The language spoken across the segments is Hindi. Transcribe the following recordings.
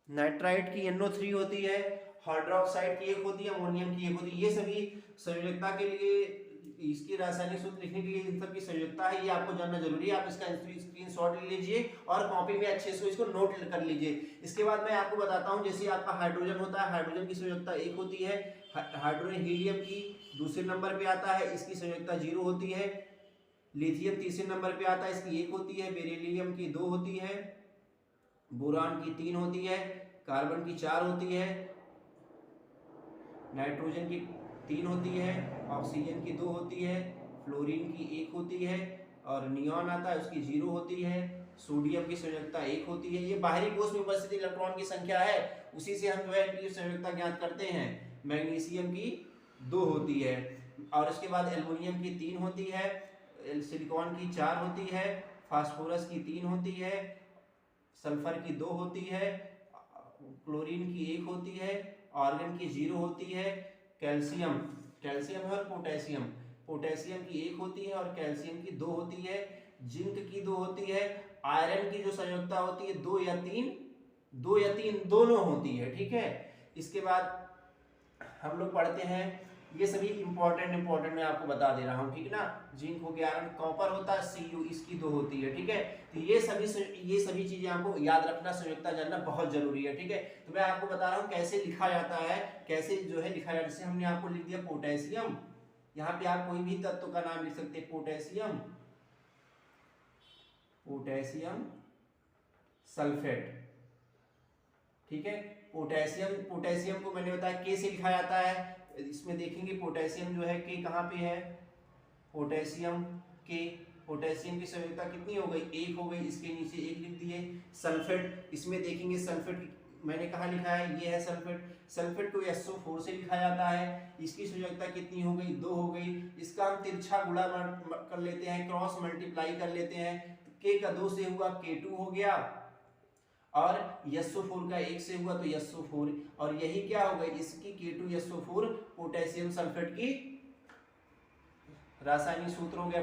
नाइट्राइट की NO3 होती है, हाइड्रोक्साइड की एक होती है, अमोनियम की एक होती है। ये सभी संयोजकता के लिए, इसकी रासायनिक सूत्र लिखने के लिए इन सब की संयोजकता है, ये आपको जानना जरूरी है। आप इसका स्क्रीनशॉट ले लीजिए और कॉपी में अच्छे से इसको नोट कर लीजिए। इसके बाद मैं आपको बताता हूँ, जैसे आपका हाइड्रोजन होता है, हाइड्रोजन की संयोजकता एक होती है, हाइड्रोजन हीलियम की दूसरे नंबर पे आता है, इसकी संयोजकता 0 होती है। लिथियम तीसरे नंबर पे आता है, इसकी 1 होती है। बेरिलियम की 2 होती है। बोरान की 3 होती है। कार्बन की 4 होती है। नाइट्रोजन की 3 होती है। ऑक्सीजन की 2 होती है। फ्लोरीन की 1 होती है। और नियॉन आता है, उसकी 0 होती है। सोडियम की संयोजकता 1 होती है। ये बाहरी कोश में उपस्थित इलेक्ट्रॉन की संख्या है, उसी से हम जो है इनकी संयोजकता ज्ञात करते हैं। मैग्नीशियम की 2 होती है। और इसके बाद एल्युमिनियम की 3 होती है। सिलिकॉन की 4 होती है। फास्फोरस की 3 होती है। सल्फर की 2 होती है। क्लोरीन की 1 होती है। आर्गन की 0 होती है। कैल्शियम कैल्शियम और पोटेशियम पोटेशियम की 1 होती है और कैल्शियम की 2 होती है। जिंक की 2 होती है। आयरन की जो संयोजकता होती है 2 या 3 दोनों होती है, ठीक है। इसके बाद हम लोग पढ़ते हैं, ये सभी इंपॉर्टेंट मैं आपको बता दे रहा हूँ, ठीक है ना। जिंक हो गया, आयरन, कॉपर होता है Cu, इसकी 2 होती है, ठीक है। तो ये सभी चीजें आपको याद रखना, संयोजकता जानना बहुत जरूरी है, ठीक है। तो मैं आपको बता रहा हूँ कैसे लिखा जाता है, कैसे जो है लिखा जाता है। जैसे हमने आपको लिख दिया पोटेशियम, यहाँ पे आप कोई भी तत्व का नाम लिख सकते हैं। पोटेशियम पोटेशियम सल्फेट, ठीक है। पोटेशियम को मैंने बताया के से लिखा जाता है। इसमें देखेंगे पोटेशियम जो है के कहाँ पे है, पोटेशियम के। पोटेशियम की संयोजकता कितनी हो गई, 1 हो गई, इसके नीचे 1 लिख दिए। सल्फेट, इसमें देखेंगे सल्फेट मैंने कहाँ लिखा है, ये है सल्फेट। सल्फेट को SO4 से लिखा जाता है, इसकी संयोजकता कितनी हो गई, 2 हो गई। इसका हम तिरछा गुणा कर लेते हैं, क्रॉस मल्टीप्लाई कर लेते हैं। तो के का 2 से हुआ K2 हो गया, और SO4 का 1 से हुआ तो SO4। और यही क्या हो गई, इसकी K2SO4 पोटेशियम सल्फेट की रासायनिक सूत्र हो गया।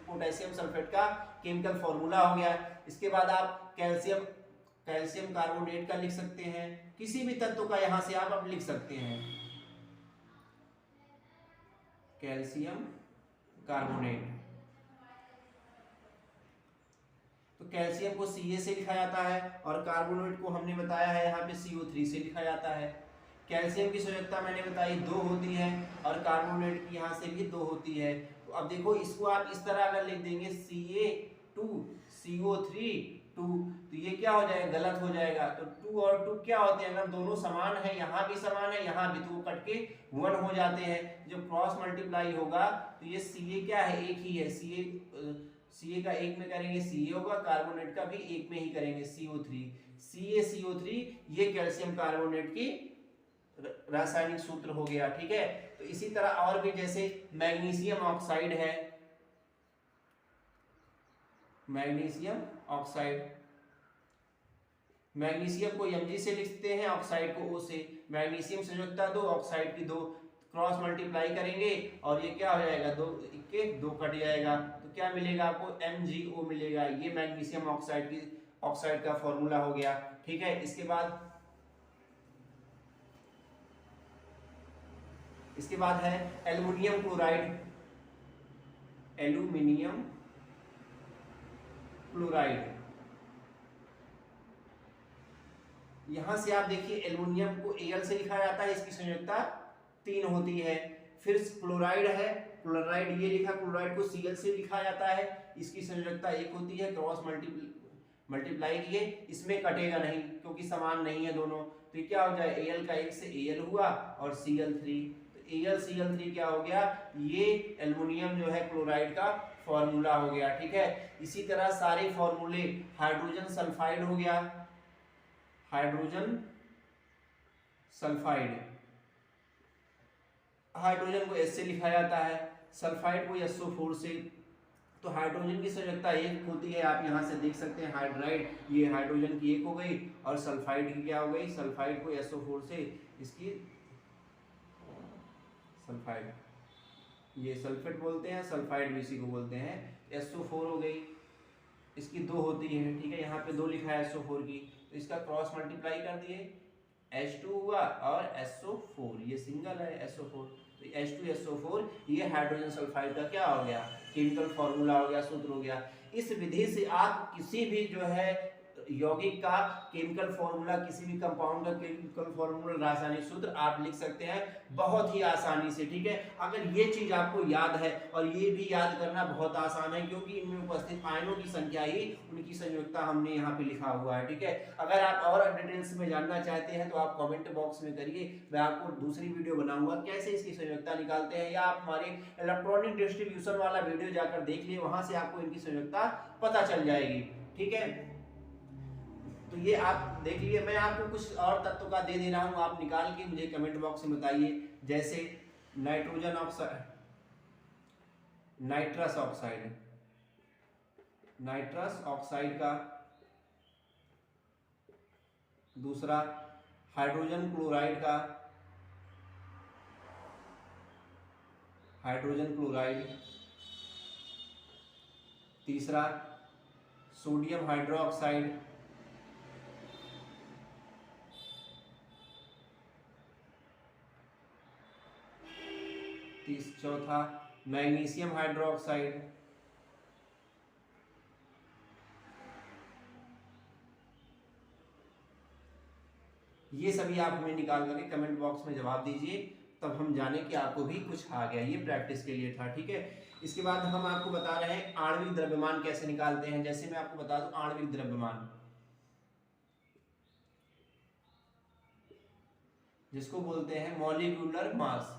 पोटेशियम सल्फेट का केमिकल फॉर्मूला हो गया। इसके बाद आप कैल्शियम कैल्शियम कार्बोनेट का लिख सकते हैं, किसी भी तत्व का यहां से आप अब लिख सकते हैं। कैल्शियम कार्बोनेट, तो कैल्शियम को Ca से लिखा जाता है, और कार्बोनेट को हमने बताया है यहाँ पे CO3 से लिखा जाता है। कैल्शियम की संयोजकता मैंने बताई 2 होती है, और कार्बोनेट की यहाँ से भी 2 होती है। तो अब देखो, इसको आप इस तरह अगर लिख देंगे Ca2CO3 2, तो ये क्या हो जाएगा, गलत हो जाएगा। तो 2 और 2 क्या होते हैं, अगर दोनों समान है, यहाँ भी समान है, यहाँ भी, तो वो कट के 1 हो जाते हैं। जब क्रॉस मल्टीप्लाई होगा तो ये Ca क्या है, एक ही है। Ca का 1 में करेंगे Ca होगा, कार्बोनेट का भी 1 में ही करेंगे CO3। CaCO3 ये कैल्शियम कार्बोनेट की रासायनिक सूत्र हो गया, ठीक है। तो इसी तरह और भी, जैसे मैग्नीशियम ऑक्साइड है, मैग्नीशियम ऑक्साइड, मैग्नीशियम को Mg से लिखते हैं, ऑक्साइड को O से। मैग्नीशियम संयोजकता 2, ऑक्साइड की 2, क्रॉस मल्टीप्लाई करेंगे और ये क्या हो जाएगा, 2 के 2 कट जाएगा, तो क्या मिलेगा आपको, MgO मिलेगा। ये मैग्नीशियम ऑक्साइड का फॉर्मूला हो गया, ठीक है। इसके बाद है एल्युमिनियम क्लोराइड, एल्यूमिनियम क्लोराइड। यहां से आप देखिए, एल्युमिनियम को Al से लिखा जाता है, इसकी संयोजकता 3 होती है। फिर क्लोराइड है, क्लोराइड ये लिखा, क्लोराइड को Cl से लिखा जाता है, इसकी संयोजकता 1 होती है। क्रॉस मल्टीप्लाई किए, इसमें कटेगा नहीं क्योंकि समान नहीं है दोनों, तो क्या हो जाए, Al का 1 से Al हुआ और Cl3, तो AlCl3 क्या हो गया, ये एल्युमिनियम जो है क्लोराइड का फॉर्मूला हो गया, ठीक है। इसी तरह सारे फॉर्मूले, हाइड्रोजन सल्फाइड हो गया, हाइड्रोजन सल्फाइड, हाइड्रोजन को S से लिखा जाता है, सल्फाइड को SO4 से। तो हाइड्रोजन की संयोजकता 1 होती है, आप यहां से देख सकते हैं, हाइड्राइड, ये हाइड्रोजन की 1 हो गई, और सल्फाइड की क्या हो गई, सल्फाइड को SO4 से, इसकी सल्फाइड, ये सल्फेट बोलते हैं, सल्फाइड भी इसी को बोलते हैं। SO4 हो गई, इसकी 2 होती है, ठीक है, यहाँ पे 2 लिखा है SO4 की, तो तो इसका क्रॉस मल्टीप्लाई कर दिए, H2 हुआ और SO4, ये सिंगल है SO4, तो H2SO4 ये हाइड्रोजन सल्फाइड का क्या हो गया, केमिकल फॉर्मूला हो गया, सूत्र हो गया। इस विधि से आप किसी भी जो है यौगिक का केमिकल फॉर्मूला, किसी भी कंपाउंड का केमिकल फॉर्मूला, रासायनिक सूत्र आप लिख सकते हैं बहुत ही आसानी से, ठीक है। अगर ये चीज आपको याद है, और ये भी याद करना बहुत आसान है क्योंकि इनमें उपस्थित आयनों की संख्या ही उनकी संयुक्ता हमने यहाँ पे लिखा हुआ है, ठीक है। अगर आप और डिटेल्स में जानना चाहते हैं तो आप कमेंट बॉक्स में करिए, मैं आपको दूसरी वीडियो बनाऊंगा कैसे इसकी संयुक्ता निकालते हैं, या आप हमारे इलेक्ट्रॉनिक डिस्ट्रीब्यूशन वाला वीडियो जाकर देख लिए, वहां से आपको इनकी संयुक्ता पता चल जाएगी, ठीक है। तो ये आप देख लिए, मैं आपको कुछ और तत्व का दे रहा हूं, आप निकाल के मुझे कमेंट बॉक्स में बताइए। जैसे nitrogen oxide, nitrous oxide, nitrous oxide का दूसरा, हाइड्रोजन क्लोराइड का, हाइड्रोजन क्लोराइड तीसरा, सोडियम हाइड्रोक्साइड, चौथा मैग्नीशियम हाइड्रोक्साइड, ये सभी आप हमें निकाल करके कमेंट बॉक्स में जवाब दीजिए, तब हम जाने कि आपको भी कुछ आ गया। ये प्रैक्टिस के लिए था, ठीक है। इसके बाद हम आपको बता रहे हैं आणविक द्रव्यमान कैसे निकालते हैं। जैसे मैं आपको बता दूं आणविक द्रव्यमान, जिसको बोलते हैं मॉलिक्यूलर मास,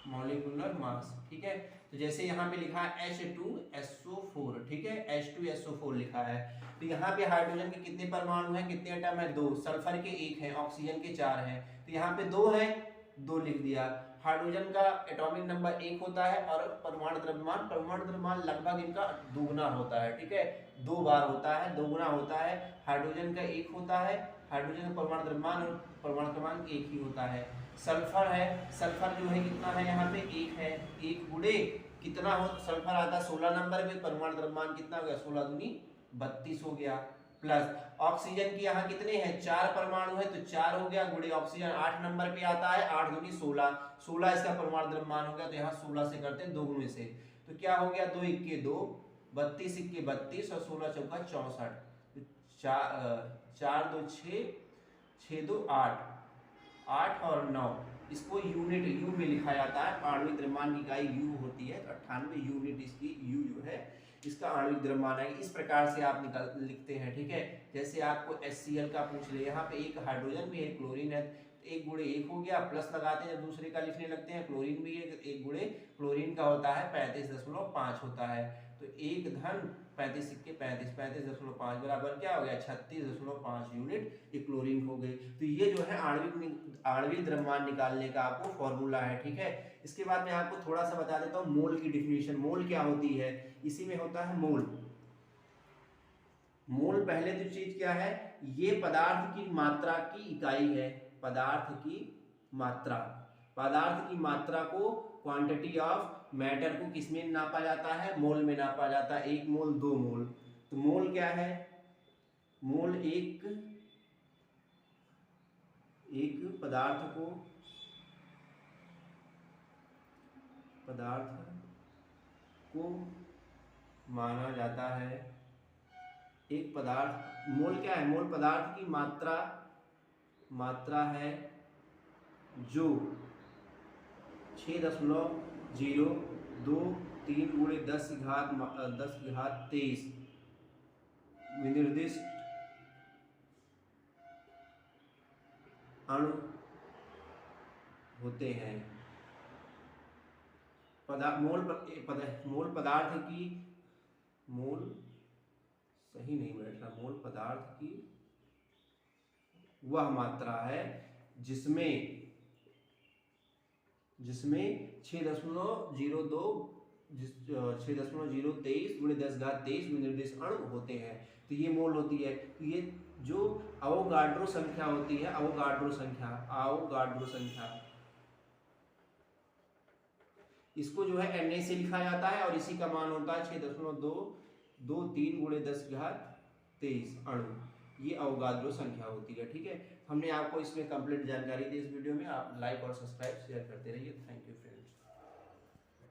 मॉलिक्यूलर मास, ठीक है। तो जैसे यहाँ पे लिखा है H2SO4, ठीक है, H2SO4 लिखा है, तो यहाँ पे हाइड्रोजन के कितने परमाणु हैं, कितने एटम है, 2, सल्फर के 1 हैं, ऑक्सीजन के 4 हैं, तो यहाँ पे 2 है, 2 लिख दिया। हाइड्रोजन का एटॉमिक नंबर 1 होता है और परमाणु द्रव्यमान लगभग इनका दुगना होता है, ठीक है, 2 बार होता है, दोगुना होता है। हाइड्रोजन का 1 होता है, हाइड्रोजन का परमाणु द्रव्यमान और परमाणु क्रमांक 1 ही होता है। सल्फर है, सल्फर जो है कितना है, यहाँ पे 1 है, 1 गुणे कितना हो, सल्फर आता है 16 नंबर पे, परमाणु द्रव्यमान कितना हो गया, 16 दूनी 32 हो गया। प्लस ऑक्सीजन की यहाँ कितने हैं, 4 परमाणु है, तो 4 हो गया, गुणे ऑक्सीजन 8 नंबर पे आता है, 8 दूनी 16, 16 इसका परमाणु द्रव्यमान हो गया, तो यहाँ 16 से करते हैं 2 गुणे से, तो क्या हो गया, 2 इक्के 2, 32 इक्के 32 और 16 चौका 64, तो 4 2 6, 6 2 8, 8 और 9, इसको यूनिट यू में लिखा जाता है। आणविक द्रव्यमान की इकाई यू होती है, तो 98 यूनिट इसकी यू जो है इसका आणविक द्रव्यमान है। इस प्रकार से आप लिखते हैं, ठीक है। जैसे आपको HCl का पूछ ले, यहाँ पे एक हाइड्रोजन भी है, क्लोरीन है, 1 गुणे 1 हो गया, प्लस लगाते हैं जब दूसरे का लिखने लगते हैं, क्लोरीन भी 1 गुणे क्लोरीन का होता है 35.5 होता है, तो 1 धन 35 सिक्के 35, 35.5 बराबर क्या हो गया, 36.5 यूनिट ये क्लोरीन हो गई। तो ये जो है आणविक द्रव्यमान निकालने का आपको फॉर्मूला है, ठीक है। इसके बाद मैं आपको थोड़ा सा बता देता हूँ मोल की डिफिनीशन, मोल क्या होती है, इसी में होता है मोल। मोल पहले तो चीज क्या है, ये पदार्थ की मात्रा की इकाई है, पदार्थ की मात्रा, पदार्थ की मात्रा को क्वांटिटी ऑफ मैटर को किसमें नापा जाता है, मोल में नापा जाता है, 1 मोल 2 मोल। तो मोल क्या है, मोल एक पदार्थ को माना जाता है, एक पदार्थ, मोल क्या है, मोल पदार्थ की मात्रा है जो 6.023 गुणे 10 घात 23 विनिर्दिष्ट अणु होते हैं। मोल पदार्थ की, मोल सही नहीं बैठ रहा, मोल पदार्थ की वह मात्रा है जिसमें 6.023 गुणे 10 घात 23 विनिर्दिष्ट अणु होते हैं, तो ये मोल होती है। तो ये जो अवोगाड्रो संख्या होती है, अवोगाड्रो संख्या इसको जो है Na से लिखा जाता है और इसी का मान होता है 6.223 गुणे 10 घात 23 अणु, ये अवोगाद्रो संख्या होती है। ठीक है, हमने आपको इसमें कंप्लीट जानकारी दी इस वीडियो में। आप लाइक और सब्सक्राइब शेयर करते रहिए। Thank you friend.